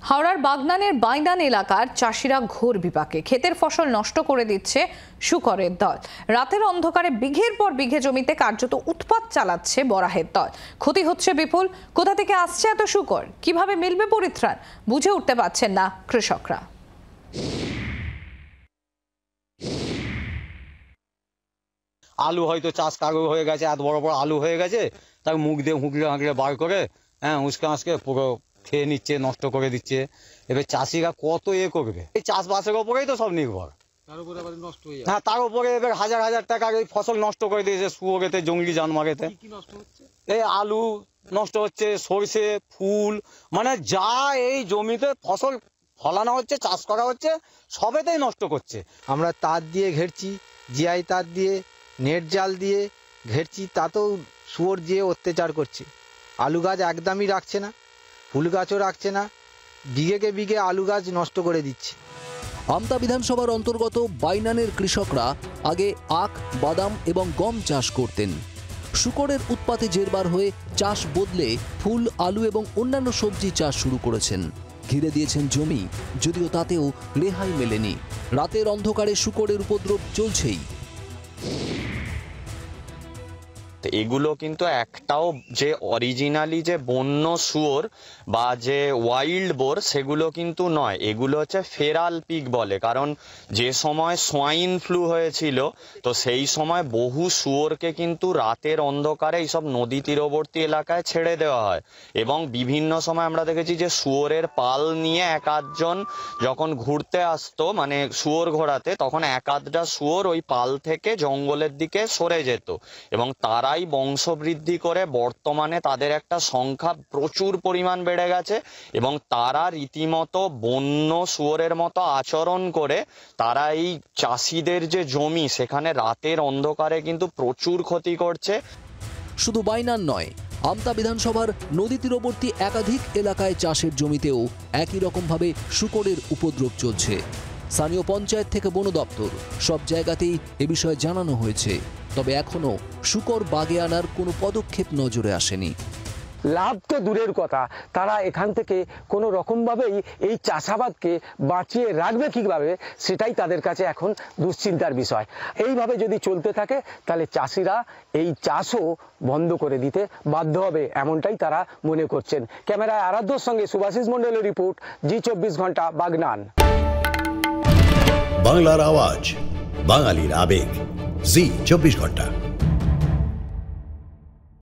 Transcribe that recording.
হাওড়ার বাগনানের বাইনান এলাকার চাষিরা ঘোর বিপাকে। ক্ষেতের ফসল নষ্ট করে দিচ্ছে শুকরের দল। রাতের অন্ধকারে বিঘের পর বিঘে জমিতে কার্যত উৎপাত চালাচ্ছে বরাহের দল। ক্ষতি হচ্ছে বিপুল। কোথা থেকে আসছে এত শুকর? কিভাবে মিলবে পরিত্রাণ? বুঝে উঠতে পারছেন না কৃষকরা। আলু হয়তো চাষ কাগজ হয়ে গেছে, এত বড় বড় আলু হয়ে গেছে, তাকে মুখ দিয়ে হুঁকড়ে হাঁকড়ে বার করে উস্কে আঁচকে পুরো খেয়ে নিচ্ছে, নষ্ট করে দিচ্ছে। এবার চাষিরা কত করবে? এই চাষবাসের ওপরেই তো সব নির্ভর। হ্যাঁ, তার উপরে এবার হাজার হাজার টাকার এই ফসল নষ্ট করে দিয়েছে শুয়োরেতে, জঙ্গলি জানোয়ারেতে। এই আলু নষ্ট হচ্ছে, সরষে, ফুল, মানে যা এই জমিতে ফসল ফলানো হচ্ছে, চাষ করা হচ্ছে, সবেতেই নষ্ট করছে। আমরা তার দিয়ে ঘেরছি, জিআই তার দিয়ে, নেট জাল দিয়ে ঘেরছি, তাতেও শুয়োর যে অত্যাচার করছে। আলু গাছ একদমই রাখছে না, ফুল গাছও রাখছে না, বিঘেকে বিঘে আলু গাছ নষ্ট করে দিচ্ছে। আমতা বিধানসভার অন্তর্গত বাইনানের কৃষকরা আগে আখ, বাদাম এবং গম চাষ করতেন। শুকরের উৎপাতে জেরবার হয়ে চাষ বদলে ফুল, আলু এবং অন্যান্য সবজি চাষ শুরু করেছেন। ঘিরে দিয়েছেন জমি, যদিও তাতেও রেহাই মেলেনি। রাতের অন্ধকারে শুকরের উপদ্রব চলছেই। এগুলো কিন্তু একটাও যে অরিজিনালি যে বন্য শুয়োর বা যে ওয়াইল্ড বোর সেগুলো কিন্তু নয়, এগুলো হচ্ছে ফেরাল পিগ বলে। কারণ যে সময় সোয়াইন ফ্লু হয়েছিল, তো সেই সময় বহু শুয়োরকে কিন্তু রাতের অন্ধকারে এইসব নদী তীরবর্তী এলাকায় ছেড়ে দেওয়া হয়, এবং বিভিন্ন সময় আমরা দেখেছি যে শুয়োরের পাল নিয়ে এক আধজন যখন ঘুরতে আসতো, মানে শুয়োর ঘোরাতে, তখন এক আধটা শুয়োর ওই পাল থেকে জঙ্গলের দিকে সরে যেত, এবং তারাই বংশবৃদ্ধি করে বর্তমানে তাদের একটা সংখ্যা প্রচুর পরিমাণ বেড়ে গেছে, এবং তারা রীতিমতো বন্য শুয়োরের মতো আচরণ করে তারা এই চাষিদের যে জমি সেখানে রাতের অন্ধকারে কিন্তু প্রচুর ক্ষতি করছে। শুধু বাইনান নয়, আমতা বিধানসভার নদী তীরবর্তী একাধিক এলাকায় চাষের জমিতেও একই রকমভাবে শুকরের উপদ্রব চলছে। স্থানীয় পঞ্চায়েত থেকে বন দপ্তর সব জায়গাতেই এ বিষয়ে জানানো হয়েছে, তবে এখনো শুকর বাগে আনার কোনো পদক্ষেপ নজরে আসেনি। লাভ তো দূরের কথা, তারা এখান থেকে কোনো রকমভাবেই এই চাষাবাদকে বাঁচিয়ে রাখবে কীভাবে, সেটাই তাদের কাছে এখন দুশ্চিন্তার বিষয়। এইভাবে যদি চলতে থাকে তাহলে চাষিরা এই চাষও বন্ধ করে দিতে বাধ্য হবে, এমনটাই তারা মনে করছেন। ক্যামেরায় আরাধ্যর সঙ্গে সুভাষিস মণ্ডলের রিপোর্ট, জি24 ঘন্টা, বাগনান। বাংলার আওয়াজ, বাঙালির আবেগ, জি24 ঘন্টা।